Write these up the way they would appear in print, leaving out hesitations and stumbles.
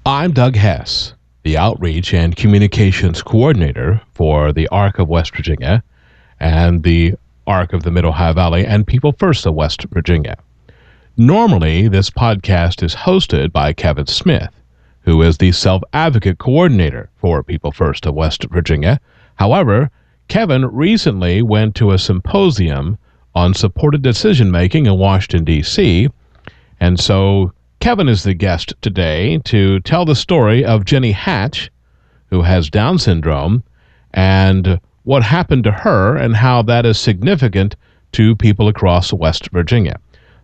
I'm Doug Hess, the Outreach and Communications Coordinator for the ARC of West Virginia and the ARC of the Mid-Ohio Valley and People First of West Virginia. Normally, this podcast is hosted by Kevin Smith, who is the Self-Advocate Coordinator for People First of West Virginia. However, Kevin recently went to a symposium on supported decision-making in Washington, D.C., and so Kevin is the guest today to tell the story of Jenny Hatch, who has Down syndrome, and what happened to her and how that is significant to people across West Virginia.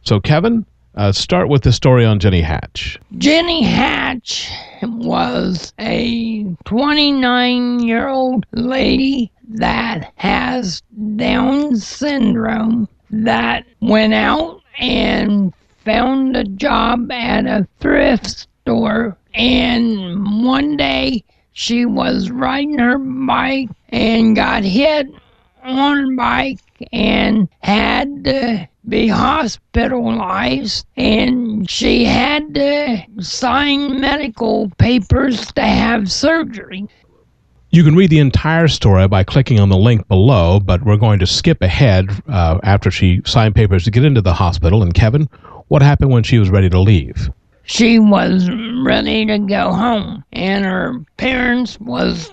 So, Kevin, start with the story on Jenny Hatch. Jenny Hatch was a 29-year-old lady that has Down syndrome that went out and found a job at a thrift store, and one day she was riding her bike and got hit on her bike and had to be hospitalized, and she had to sign medical papers to have surgery. You can read the entire story by clicking on the link below, but we're going to skip ahead after she signed papers to get into the hospital. And Kevin, what happened when she was ready to leave? She was ready to go home, and her parents was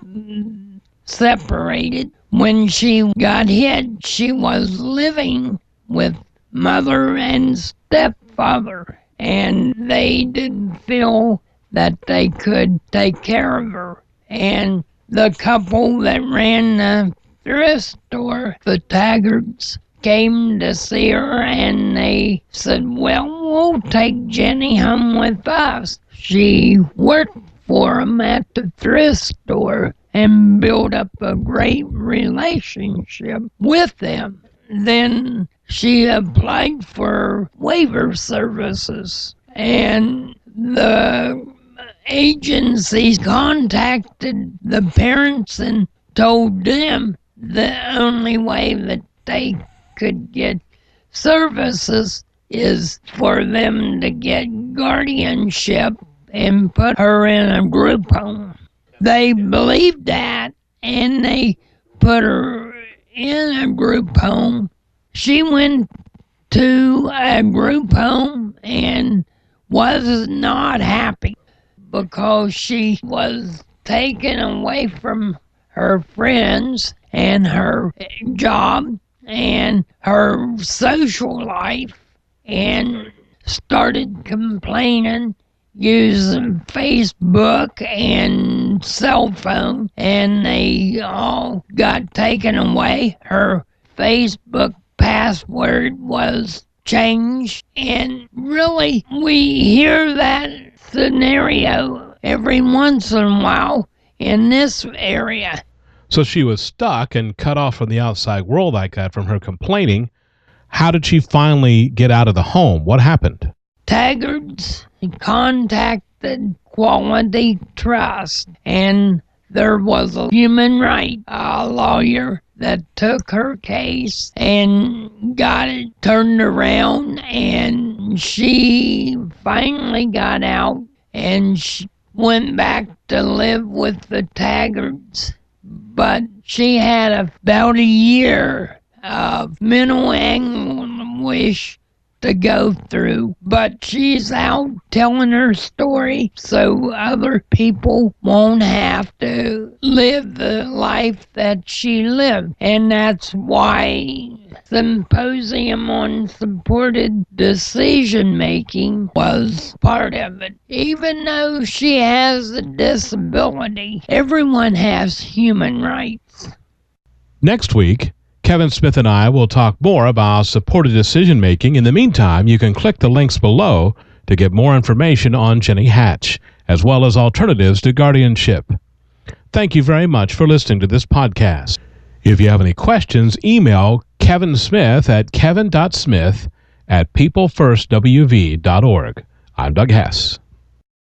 separated. When she got hit, she was living with mother and stepfather, and they didn't feel that they could take care of her. And the couple that ran the thrift store, the Taggarts, came to see her, and they said, well, we'll take Jenny home with us. She worked for them at the thrift store and built up a great relationship with them. Then she applied for waiver services, and the agencies contacted the parents and told them the only way that they could get services is for them to get guardianship and put her in a group home. They believed that, and they put her in a group home. She went to a group home and was not happy because she was taken away from her friends and her job and her social life, and started complaining, using Facebook and cell phone, and they all got taken away. Her Facebook password was changed, and really we hear that scenario every once in a while in this area. So she was stuck and cut off from the outside world like that from her complaining. How did she finally get out of the home? What happened? Taggarts contacted Quality Trust, and there was a human rights lawyer that took her case and got it turned around, and she finally got out, and she went back to live with the Taggarts. But she had about a year of mental anguish to go through, but she's out telling her story so other people won't have to live the life that she lived. And that's why Symposium on Supported Decision Making was part of it. Even though she has a disability, everyone has human rights. Next week, Kevin Smith and I will talk more about supported decision-making. In the meantime, you can click the links below to get more information on Jenny Hatch, as well as alternatives to guardianship. Thank you very much for listening to this podcast. If you have any questions, email Kevin Smith at kevin.smith@peoplefirstwv.org. I'm Doug Hess.